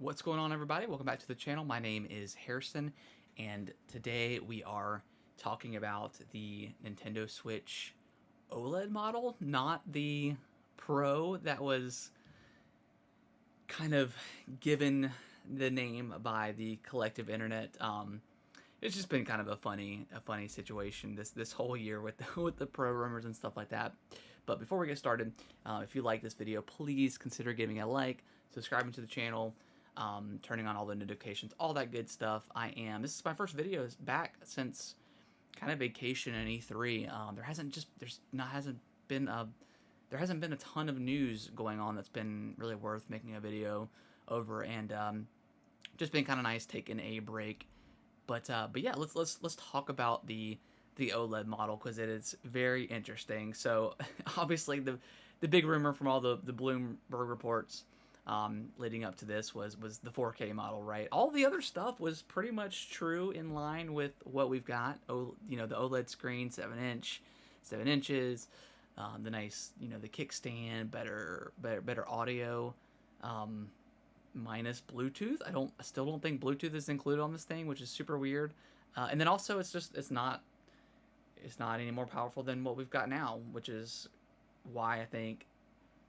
What's going on, everybody? Welcome back to the channel. My name is Harrison, and today we are talking about the Nintendo Switch OLED model, not the Pro that was kind of given the name by the collective internet. It's just been kind of a funny situation this whole year with with the Pro rumors and stuff like that. But before we get started, if you like this video, please consider giving it a like, subscribing to the channel, turning on all the notifications, all that good stuff. This is my first video back since kind of vacation and E3. There hasn't been a ton of news going on that's been really worth making a video over, and just been kind of nice taking a break. But yeah, let's talk about the OLED model, because it is very interesting. So obviously the big rumor from all the Bloomberg reports leading up to this was the 4K model, right? All the other stuff was pretty much true, in line with what we've got. The OLED screen, 7 inches, the nice, the kickstand, better audio, minus Bluetooth. I still don't think Bluetooth is included on this thing, which is super weird. And then also it's not any more powerful than what we've got now, which is why I think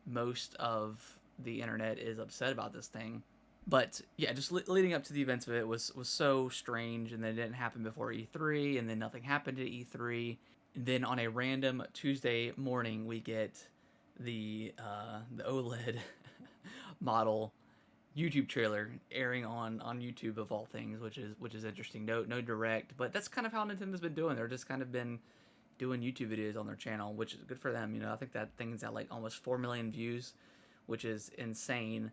most of the internet is upset about this thing. But yeah, just leading up to the events of it was so strange, and then it didn't happen before E3, and then nothing happened at E3. And then on a random Tuesday morning, we get the OLED model YouTube trailer airing on YouTube, of all things, which is interesting. No direct, but that's kind of how Nintendo's been doing. They're just kind of been doing YouTube videos on their channel, which is good for them. I think that thing's at like almost 4 million views, which is insane,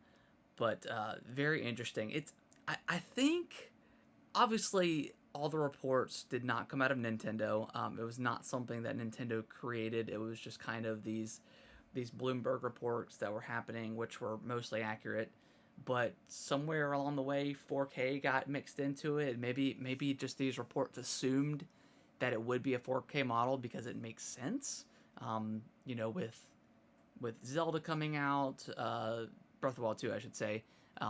but very interesting. I think, obviously, all the reports did not come out of Nintendo. It was not something that Nintendo created. It was just kind of these Bloomberg reports that were happening, which were mostly accurate. But somewhere along the way, 4K got mixed into it. Maybe just these reports assumed that it would be a 4K model because it makes sense. With Zelda coming out, Breath of the Wild 2, I should say,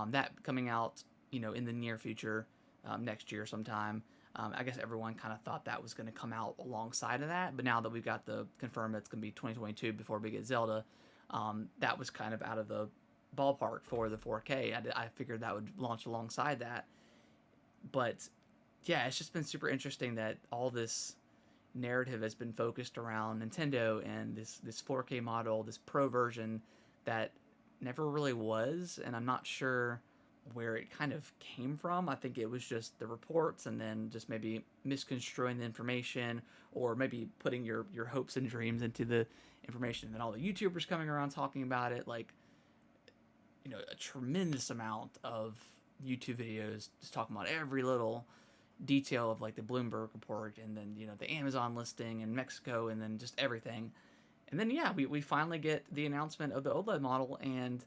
that coming out, in the near future, next year sometime. I guess everyone kind of thought that was going to come out alongside of that, but now that we've got the confirmed it's going to be 2022 before we get Zelda, that was kind of out of the ballpark for the 4K. I figured that would launch alongside that. But yeah, it's just been super interesting that all this narrative has been focused around Nintendo and this 4K model, this Pro version that never really was, and I'm not sure where it kind of came from. I think it was just the reports, and then just maybe misconstruing the information, or maybe putting your hopes and dreams into the information, and then all the YouTubers coming around talking about it, like, a tremendous amount of YouTube videos just talking about every little detail of, like, the Bloomberg report, and then the Amazon listing in Mexico, and then just everything. And then yeah, we finally get the announcement of the OLED model, and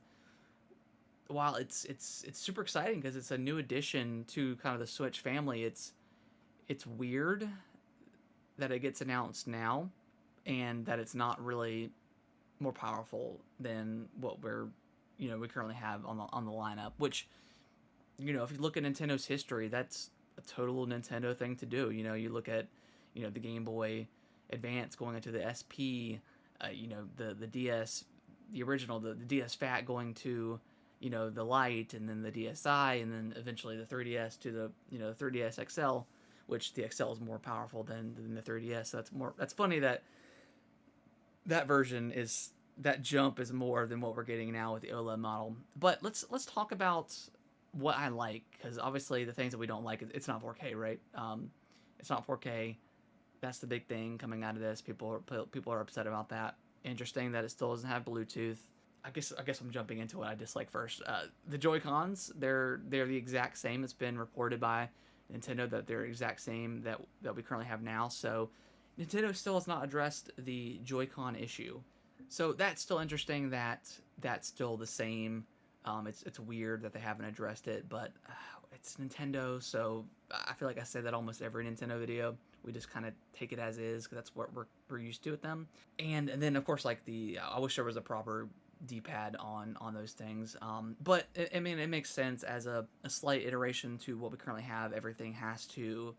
while it's super exciting because it's a new addition to kind of the Switch family, it's weird that it gets announced now, and that it's not really more powerful than what we currently have on the lineup. Which, if you look at Nintendo's history, that's a total Nintendo thing to do. You look at the Game Boy Advance going into the SP, the DS, the original, the DS Fat going to the Lite, and then the DSi, and then eventually the 3DS to the 3DS XL, which the XL is more powerful than the 3DS. So that's funny that version is, that jump is more than what we're getting now with the OLED model. But let's talk about what I like, because obviously the things that we don't like, it's not 4K, right? It's not 4K. That's the big thing coming out of this. People are upset about that. Interesting that it still doesn't have Bluetooth. I guess I'm jumping into what I dislike first. The Joy-Cons, they're the exact same. It's been reported by Nintendo that they're exact same that we currently have now. So Nintendo still has not addressed the Joy-Con issue. So that's still interesting that that's still the same. It's weird that they haven't addressed it, but it's Nintendo, so I feel like I say that almost every Nintendo video. We just kind of take it as is, because that's what we're used to with them. And then, of course, like I wish there was a proper D-pad on those things. But I mean, it makes sense as a slight iteration to what we currently have. Everything has to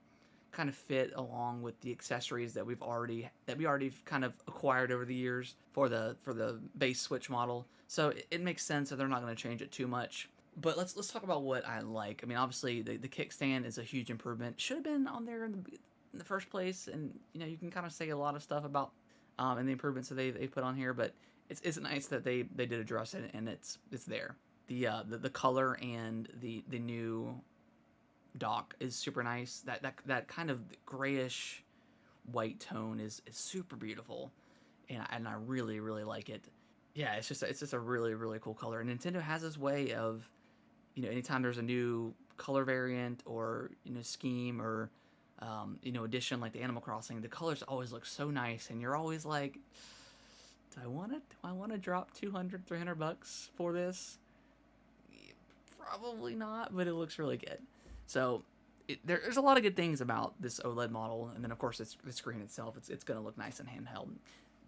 kind of fit along with the accessories that we already kind of acquired over the years for the base Switch model. So it makes sense that they're not going to change it too much. But let's talk about what I like. I mean, obviously the kickstand is a huge improvement. Should have been on there in the first place, and you can kind of say a lot of stuff about and the improvements that they put on here, but it's nice that they did address it and it's there. The color and the new dock is super nice. That kind of grayish white tone is super beautiful, and I really really like it. Yeah, it's just a really really cool color. And Nintendo has this way of, anytime there's a new color variant or scheme or edition like the Animal Crossing, the colors always look so nice, and you're always like, do I want to drop 200, $300 for this? Probably not, but it looks really good. So there's a lot of good things about this OLED model, and then of course the screen itself. It's going to look nice in handheld.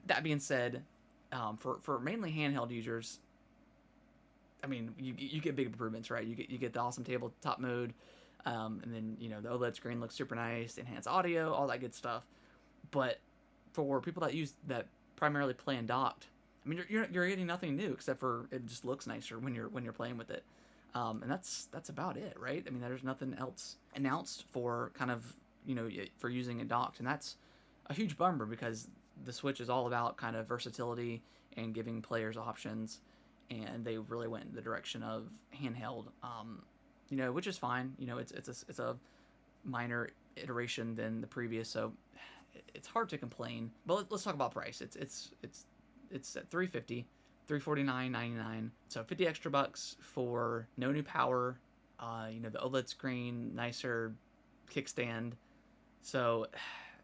That being said, for mainly handheld users, I mean, you get big improvements, right? You get the awesome tabletop mode, and then the OLED screen looks super nice, enhanced audio, all that good stuff. But for people that primarily play in docked, I mean, you're getting nothing new except for it just looks nicer when you're playing with it. And that's about it, right? I mean, there's nothing else announced for kind of for using it docked, and that's a huge bummer because the Switch is all about kind of versatility and giving players options, and they really went in the direction of handheld, which is fine. It's a minor iteration than the previous, so it's hard to complain. But let's talk about price. It's at $350. $349.99, so 50 extra bucks for no new power, the OLED screen, nicer kickstand. So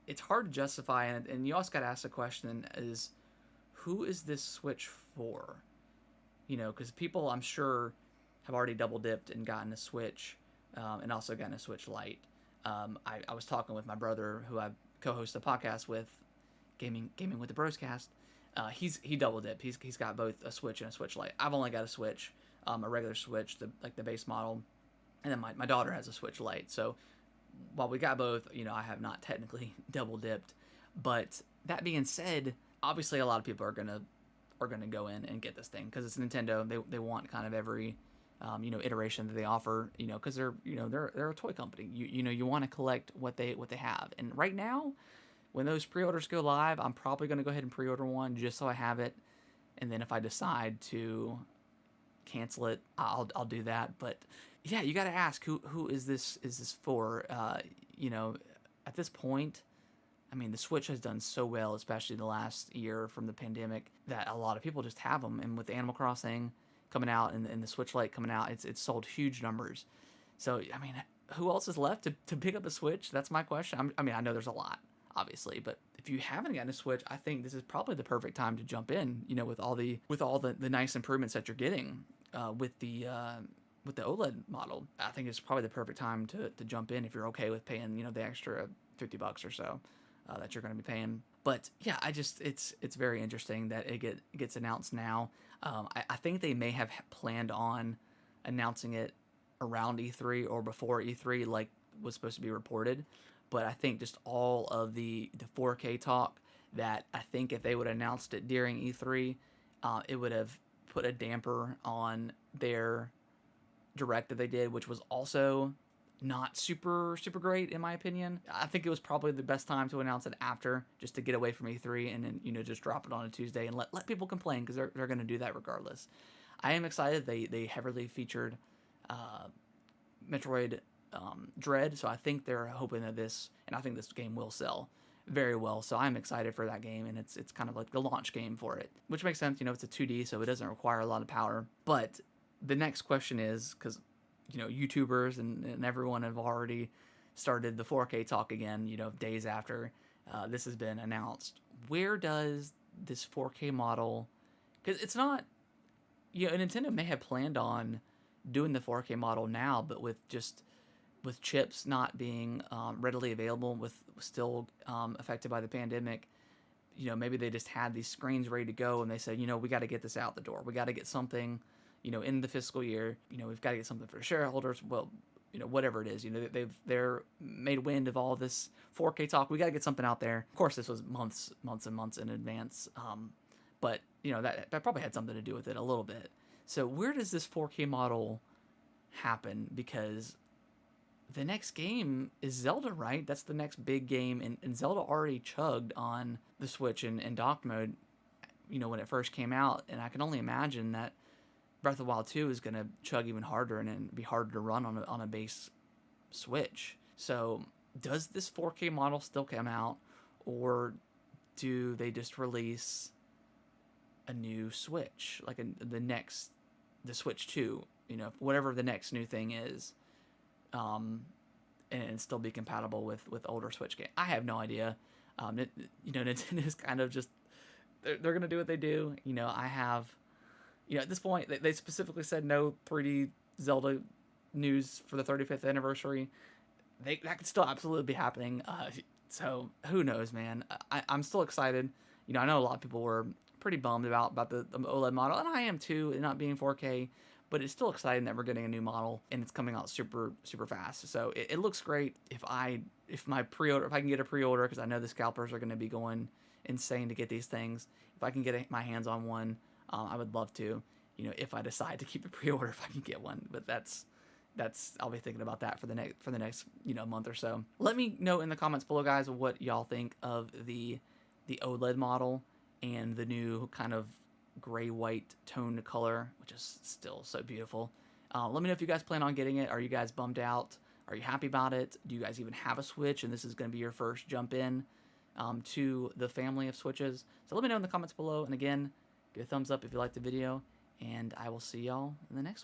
it's hard to justify, and you also got to ask the question: is who is this Switch for? Because people, I'm sure, have already double dipped and gotten a Switch, and also gotten a Switch Lite. I was talking with my brother, who I co-host a podcast with, gaming with the Broscast. He double dipped. He's got both a Switch and a Switch Lite. I've only got a Switch, a regular Switch, the base model, and then my daughter has a Switch Lite. So while we got both, I have not technically double dipped. But that being said, obviously a lot of people are gonna go in and get this thing because it's Nintendo. They want kind of every iteration that they offer, because they're a toy company. You want to collect what they have, and right now, when those pre-orders go live, I'm probably going to go ahead and pre-order one just so I have it. And then if I decide to cancel it, I'll do that. But yeah, you got to ask who is this for? At this point, I mean, the Switch has done so well, especially the last year from the pandemic, that a lot of people just have them. And with Animal Crossing coming out and the Switch Lite coming out, it's sold huge numbers. So I mean, who else is left to pick up a Switch? That's my question. I know there's a lot, obviously, but if you haven't gotten a Switch, I think this is probably the perfect time to jump in, with all the nice improvements that you're getting with the OLED model. I think it's probably the perfect time to jump in if you're okay with paying the extra $50 or so that you're going to be paying. But yeah, it's very interesting that it gets announced now. I think they may have planned on announcing it around E3 or before E3, like was supposed to be reported. But I think just all of the 4K talk, that I think if they would have announced it during E3, it would have put a damper on their direct that they did, which was also not super great in my opinion. I think it was probably the best time to announce it after, just to get away from E3 and then just drop it on a Tuesday and let people complain, because they're going to do that regardless. I am excited. They heavily featured Metroid Dread, so I think they're hoping that I think this game will sell very well, so I'm excited for that game, and it's kind of like the launch game for it, which makes sense. It's a 2D, so it doesn't require a lot of power. But the next question is, because YouTubers and everyone have already started the 4K talk again, days after this has been announced, where does this 4K model, because it's not, Nintendo may have planned on doing the 4K model now, but with chips not being readily available, with still affected by the pandemic, maybe they just had these screens ready to go and they said, we got to get this out the door. We got to get something, in the fiscal year. We've got to get something for the shareholders. Well, whatever it is, they're made wind of all this 4K talk. We got to get something out there. Of course, this was months and months in advance. But that probably had something to do with it a little bit. So where does this 4K model happen? Because the next game is Zelda, right? That's the next big game, and Zelda already chugged on the Switch in dock mode, when it first came out, and I can only imagine that Breath of the Wild 2 is going to chug even harder and be harder to run on a base Switch. So does this 4K model still come out, or do they just release a new Switch, like the Switch 2, whatever the next new thing is, and still be compatible with older Switch games? I have no idea. Nintendo's kind of just, they're gonna do what they do. I have, at this point, they specifically said no 3D Zelda news for the 35th anniversary. That could still absolutely be happening. So who knows, man? I'm still excited. I know a lot of people were pretty bummed about the OLED model, and I am too, it not being 4K. But it's still exciting that we're getting a new model, and it's coming out super fast. So it looks great. If I can get a pre-order, because I know the scalpers are going to be going insane to get these things. If I can get my hands on one, I would love to. If I decide to keep a pre-order, if I can get one. But that's I'll be thinking about that for the next month or so. Let me know in the comments below, guys, what y'all think of the OLED model and the new kind of gray-white toned color, which is still so beautiful. Let me know if you guys plan on getting it. Are you guys bummed out? Are you happy about it? Do you guys even have a Switch, and this is going to be your first jump in to the family of Switches? So let me know in the comments below. And again, give a thumbs up if you liked the video, and I will see y'all in the next one.